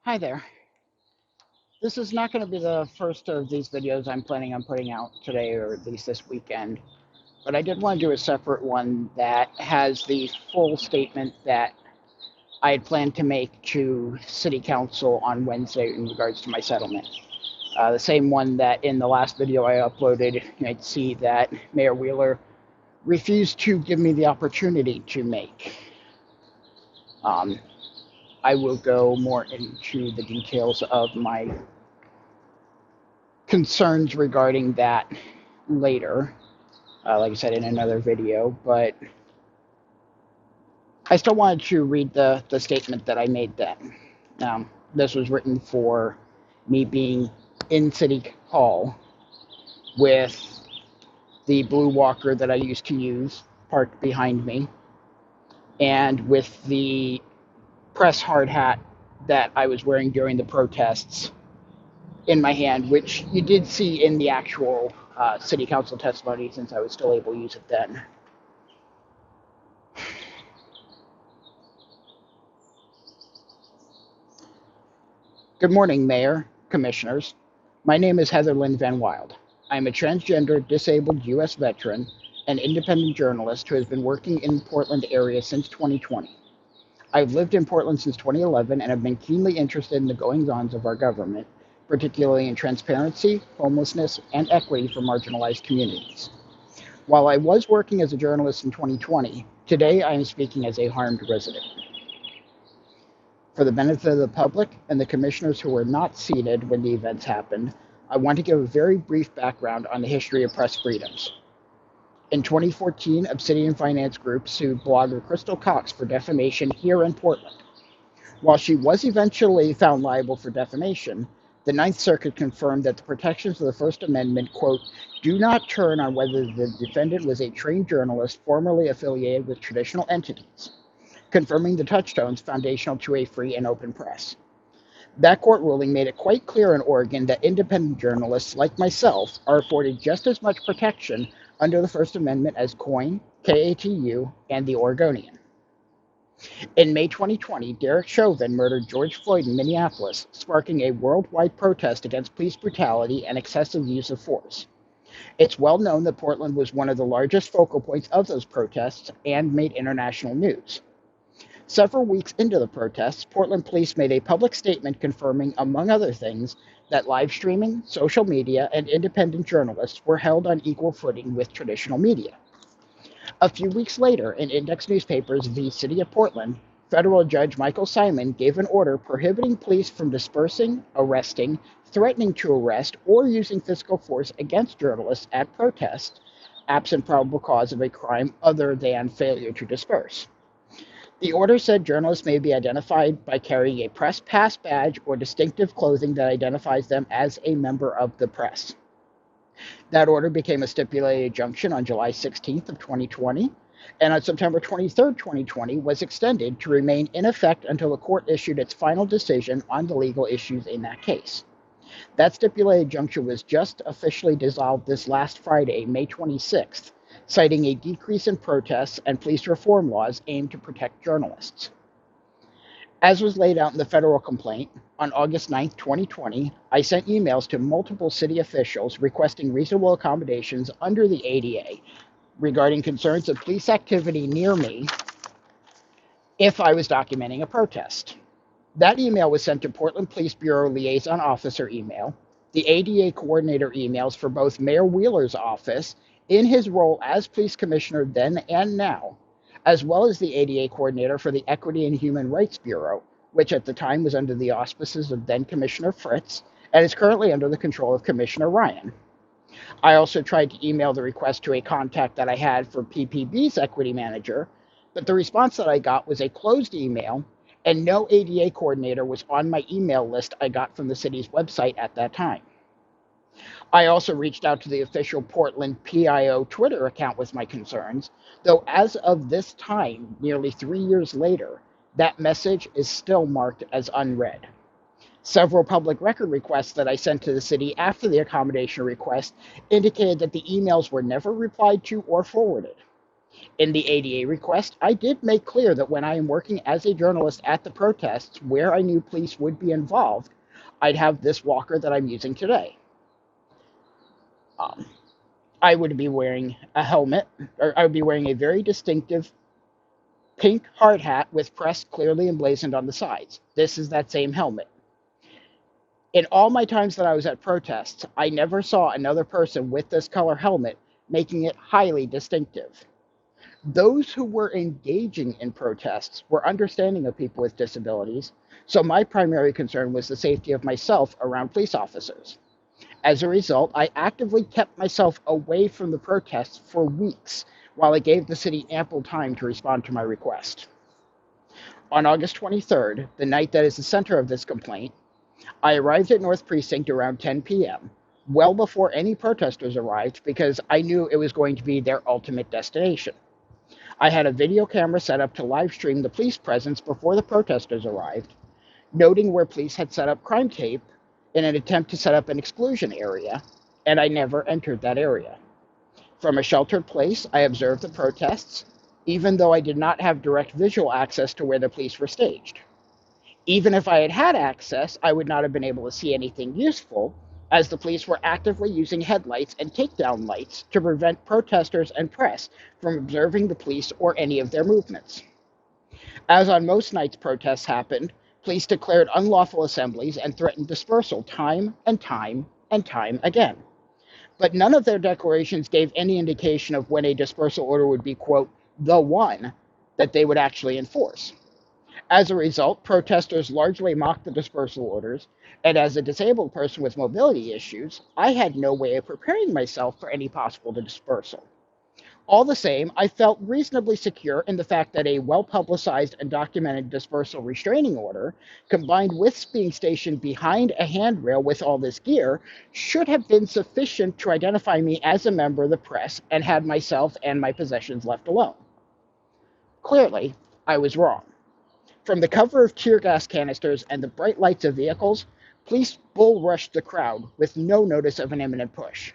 Hi there. This is not going to be the first of these videos I'm planning on putting out today or at least this weekend, but I did want to do a separate one that has the full statement that I had planned to make to City Council on Wednesday in regards to my settlement. The same one that in the last video I uploaded, you'd see that Mayor Wheeler refused to give me the opportunity to make. Um, I will go more into the details of my concerns regarding that later, like I said in another video, but I still wanted to read the statement that I made then. This was written for me being in City Hall with the blue walker that I used to use parked behind me, and with the press hard hat that I was wearing during the protests in my hand, which you did see in the actual City Council testimony since I was still able to use it then. Good morning, Mayor, Commissioners. My name is Heather Lynn Van Wild. I am a transgender, disabled U.S. veteran and independent journalist who has been working in the Portland area since 2020. I've lived in Portland since 2011 and have been keenly interested in the goings-ons of our government, particularly in transparency, homelessness, and equity for marginalized communities. While I was working as a journalist in 2020, today I am speaking as a harmed resident. For the benefit of the public and the commissioners who were not seated when the events happened, I want to give a very brief background on the history of press freedoms. In 2014, Obsidian Finance Group sued blogger Crystal Cox for defamation here in Portland. While she was eventually found liable for defamation, the Ninth Circuit confirmed that the protections of the First Amendment, quote, do not turn on whether the defendant was a trained journalist formerly affiliated with traditional entities, confirming the touchstones foundational to a free and open press. That court ruling made it quite clear in Oregon that independent journalists like myself are afforded just as much protection under the First Amendment as KOIN, KATU, and the Oregonian. In May 2020, Derek Chauvin murdered George Floyd in Minneapolis, sparking a worldwide protest against police brutality and excessive use of force. It's well known that Portland was one of the largest focal points of those protests and made international news. Several weeks into the protests, Portland police made a public statement confirming, among other things, that live streaming, social media, and independent journalists were held on equal footing with traditional media. A few weeks later, in Index Newspapers v. City of Portland, federal judge Michael Simon gave an order prohibiting police from dispersing, arresting, threatening to arrest, or using physical force against journalists at protests, absent probable cause of a crime other than failure to disperse. The order said journalists may be identified by carrying a press pass badge or distinctive clothing that identifies them as a member of the press. That order became a stipulated injunction on July 16th of 2020, and on September 23rd, 2020, was extended to remain in effect until the court issued its final decision on the legal issues in that case. That stipulated injunction was just officially dissolved this last Friday, May 26th, citing a decrease in protests and police reform laws aimed to protect journalists. As was laid out in the federal complaint, on August 9, 2020, I sent emails to multiple city officials requesting reasonable accommodations under the ADA regarding concerns of police activity near me if I was documenting a protest. That email was sent to Portland Police Bureau Liaison Officer email, the ADA coordinator emails for both Mayor Wheeler's office in his role as police commissioner then and now, as well as the ADA coordinator for the Equity and Human Rights Bureau, which at the time was under the auspices of then Commissioner Fritz and is currently under the control of Commissioner Ryan. I also tried to email the request to a contact that I had for PPB's equity manager, but the response that I got was a closed email, and no ADA coordinator was on my email list I got from the city's website at that time. I also reached out to the official Portland PIO Twitter account with my concerns, though as of this time, nearly 3 years later, that message is still marked as unread. Several public record requests that I sent to the city after the accommodation request indicated that the emails were never replied to or forwarded. In the ADA request, I did make clear that when I am working as a journalist at the protests where I knew police would be involved, I'd have this walker that I'm using today. Um, I would be wearing a helmet, or I would be wearing a very distinctive pink hard hat with press clearly emblazoned on the sides. This is that same helmet. In all my times that I was at protests, I never saw another person with this color helmet, making it highly distinctive. Those who were engaging in protests were understanding of people with disabilities, so my primary concern was the safety of myself around police officers. As a result, I actively kept myself away from the protests for weeks while I gave the city ample time to respond to my request. On August 23rd, the night that is the center of this complaint, I arrived at North Precinct around 10 p.m., well before any protesters arrived because I knew it was going to be their ultimate destination. I had a video camera set up to live stream the police presence before the protesters arrived, noting where police had set up crime tape in an attempt to set up an exclusion area, and I never entered that area. From a sheltered place, I observed the protests, even though I did not have direct visual access to where the police were staged. Even if I had had access, I would not have been able to see anything useful, as the police were actively using headlights and takedown lights to prevent protesters and press from observing the police or any of their movements. As on most nights protests happened, police declared unlawful assemblies and threatened dispersal time and time and time again. But none of their declarations gave any indication of when a dispersal order would be, quote, the one that they would actually enforce. As a result, protesters largely mocked the dispersal orders, and as a disabled person with mobility issues, I had no way of preparing myself for any possible dispersal. All the same, I felt reasonably secure in the fact that a well-publicized and documented dispersal restraining order, combined with being stationed behind a handrail with all this gear, should have been sufficient to identify me as a member of the press and had myself and my possessions left alone. Clearly, I was wrong. From the cover of tear gas canisters and the bright lights of vehicles, police bull rushed the crowd with no notice of an imminent push.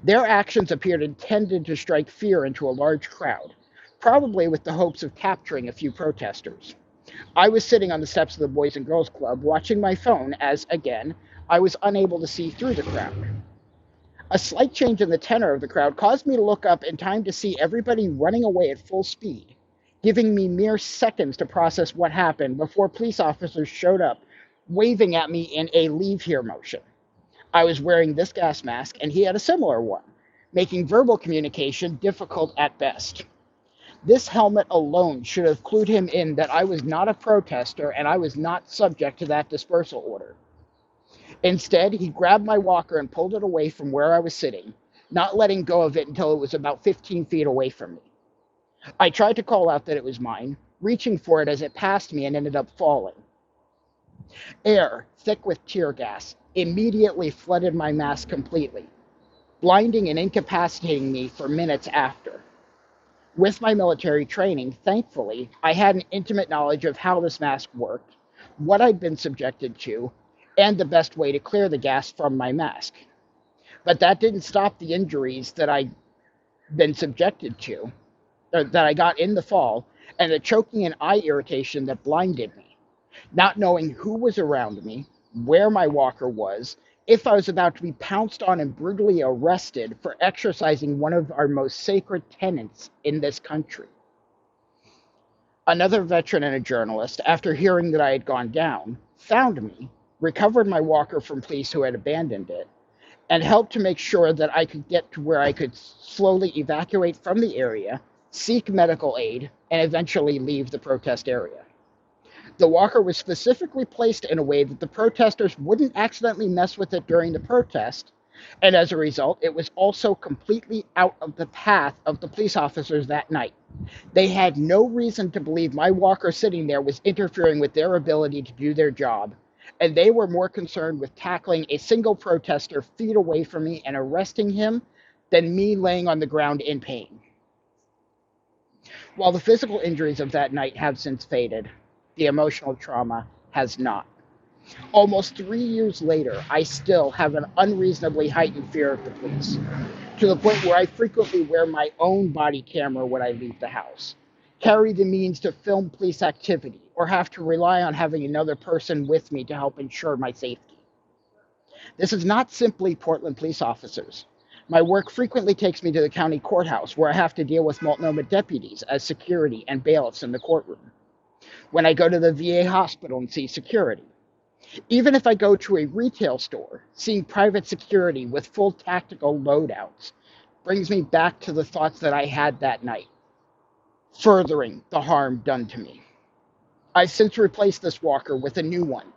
Their actions appeared intended to strike fear into a large crowd, probably with the hopes of capturing a few protesters. I was sitting on the steps of the Boys and Girls Club watching my phone as, again, I was unable to see through the crowd. A slight change in the tenor of the crowd caused me to look up in time to see everybody running away at full speed, giving me mere seconds to process what happened before police officers showed up, waving at me in a leave here motion. I was wearing this gas mask, and he had a similar one, making verbal communication difficult at best. This helmet alone should have clued him in that I was not a protester and I was not subject to that dispersal order. Instead, he grabbed my walker and pulled it away from where I was sitting, not letting go of it until it was about 15 feet away from me. I tried to call out that it was mine, reaching for it as it passed me and ended up falling. Air, thick with tear gas, immediately flooded my mask completely, blinding and incapacitating me for minutes after. With my military training, thankfully, I had an intimate knowledge of how this mask worked, what I'd been subjected to, and the best way to clear the gas from my mask. But that didn't stop the injuries that I'd been subjected to, or that I got in the fall, and the choking and eye irritation that blinded me. Not knowing who was around me, where my walker was, if I was about to be pounced on and brutally arrested for exercising one of our most sacred tenets in this country. Another veteran and a journalist, after hearing that I had gone down, found me, recovered my walker from police who had abandoned it, and helped to make sure that I could get to where I could slowly evacuate from the area, seek medical aid, and eventually leave the protest area. The walker was specifically placed in a way that the protesters wouldn't accidentally mess with it during the protest, and as a result, it was also completely out of the path of the police officers that night. They had no reason to believe my walker sitting there was interfering with their ability to do their job, and they were more concerned with tackling a single protester feet away from me and arresting him than me laying on the ground in pain. While the physical injuries of that night have since faded, the emotional trauma has not. Almost 3 years later, I still have an unreasonably heightened fear of the police, to the point where I frequently wear my own body camera when I leave the house, carry the means to film police activity, or have to rely on having another person with me to help ensure my safety. This is not simply Portland police officers. My work frequently takes me to the county courthouse, where I have to deal with multnomah deputies as security and bailiffs in the courtroom. When I go to the VA hospital and see security. Even if I go to a retail store, seeing private security with full tactical loadouts brings me back to the thoughts that I had that night, furthering the harm done to me. I've since replaced this walker with a new one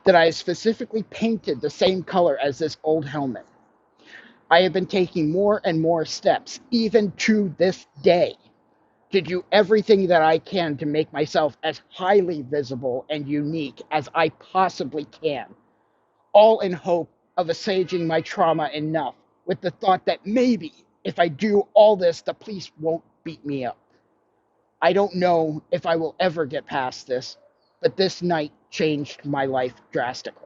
that I have specifically painted the same color as this old helmet. I have been taking more and more steps, even to this day, to do everything that I can to make myself as highly visible and unique as I possibly can, all in hope of assuaging my trauma enough with the thought that maybe if I do all this, the police won't beat me up. I don't know if I will ever get past this, but this night changed my life drastically.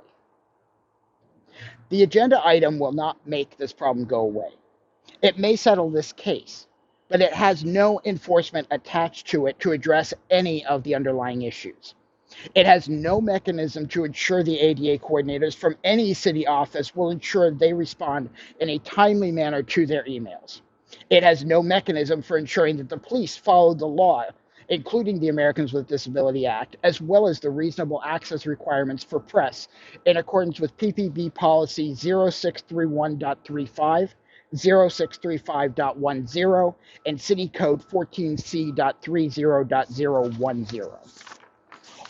The agenda item will not make this problem go away. It may settle this case, but it has no enforcement attached to it to address any of the underlying issues. It has no mechanism to ensure the ADA coordinators from any city office will ensure they respond in a timely manner to their emails. It has no mechanism for ensuring that the police follow the law, including the Americans with Disability Act, as well as the reasonable access requirements for press in accordance with PPB policy 0631.35, 0635.10, and City Code 14C.30.010.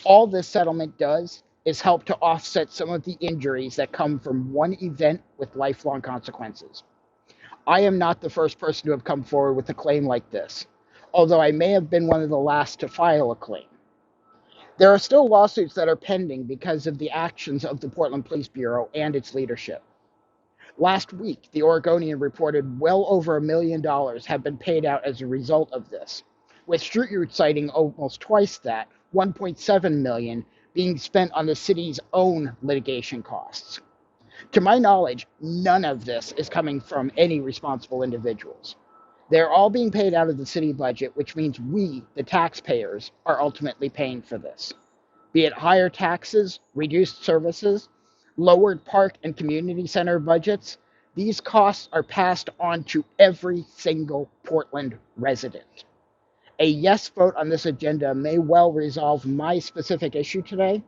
All this settlement does is help to offset some of the injuries that come from one event with lifelong consequences. I am not the first person to have come forward with a claim like this, although I may have been one of the last to file a claim. There are still lawsuits that are pending because of the actions of the Portland Police Bureau and its leadership. Last week, the Oregonian reported well over $1 million have been paid out as a result of this, with Street Root citing almost twice that, 1.7 million, being spent on the city's own litigation costs. To my knowledge, none of this is coming from any responsible individuals. They're all being paid out of the city budget, which means we, the taxpayers, are ultimately paying for this. Be it higher taxes, reduced services, lowered park and community center budgets, these costs are passed on to every single Portland resident. A yes vote on this agenda may well resolve my specific issue today,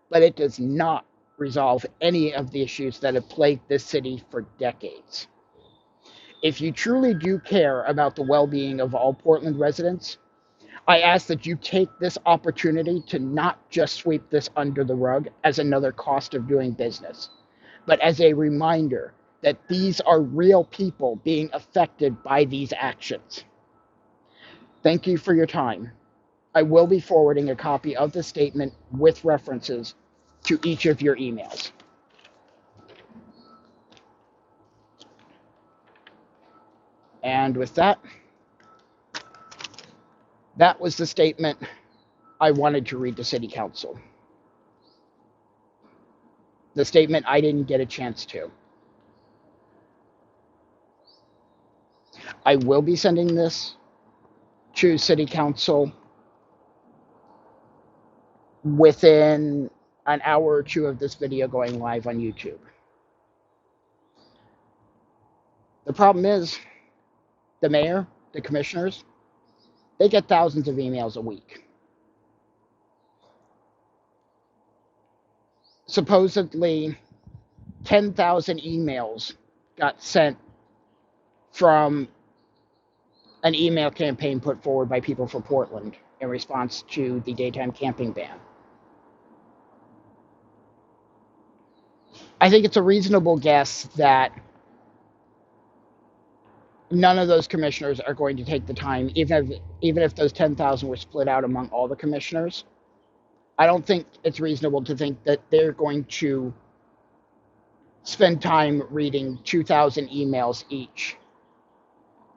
but it does not resolve any of the issues that have plagued this city for decades. If you truly do care about the well-being of all Portland residents, I ask that you take this opportunity to not just sweep this under the rug as another cost of doing business, but as a reminder that these are real people being affected by these actions. Thank you for your time. I will be forwarding a copy of the statement with references to each of your emails. And with that, that was the statement I wanted to read to City Council. The statement I didn't get a chance to. I will be sending this to City Council within an hour or two of this video going live on YouTube. The problem is, the mayor, the commissioners, they get thousands of emails a week. Supposedly, 10,000 emails got sent from an email campaign put forward by People for Portland in response to the daytime camping ban. I think it's a reasonable guess that none of those commissioners are going to take the time, even if those 10,000 were split out among all the commissioners. I don't think it's reasonable to think that they're going to spend time reading 2,000 emails each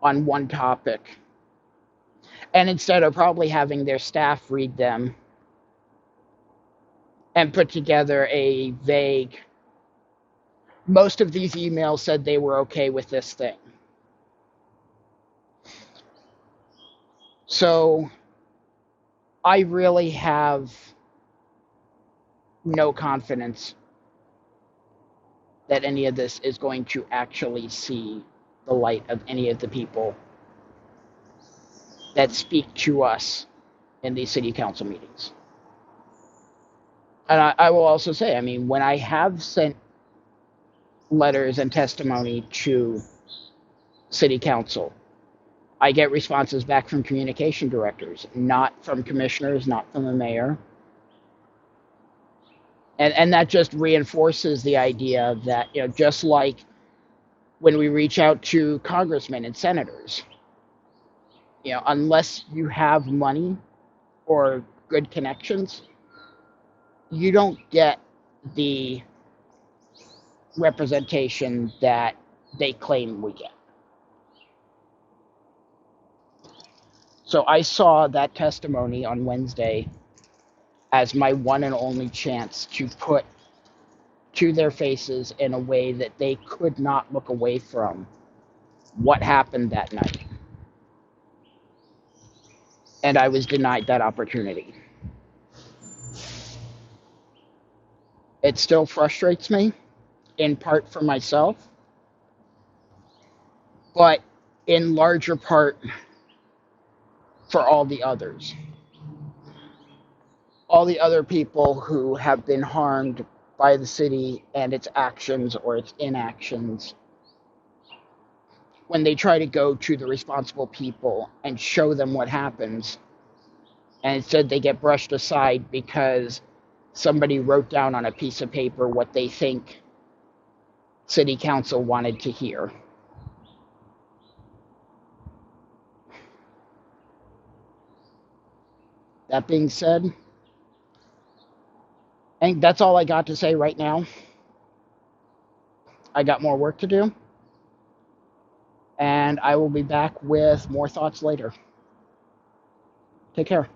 on one topic, and instead of probably having their staff read them and put together a vague. Most of these emails said they were okay with this thing. So I really have no confidence that any of this is going to actually see the light of any of the people that speak to us in these city council meetings. And I will also say, I mean, when I have sent letters and testimony to city council, I get responses back from communication directors, not from commissioners, not from the mayor. And that just reinforces the idea that, just like when we reach out to congressmen and senators, unless you have money or good connections, you don't get the representation that they claim we get. So I saw that testimony on Wednesday as my one and only chance to put to their faces in a way that they could not look away from what happened that night. And I was denied that opportunity. It still frustrates me, in part for myself, but in larger part for all the others. All the other people who have been harmed by the city and its actions or its inactions, when they try to go to the responsible people and show them what happens, and instead they get brushed aside because somebody wrote down on a piece of paper what they think city council wanted to hear. That being said, I think that's all I got to say right now. I got more work to do, and I will be back with more thoughts later. Take care.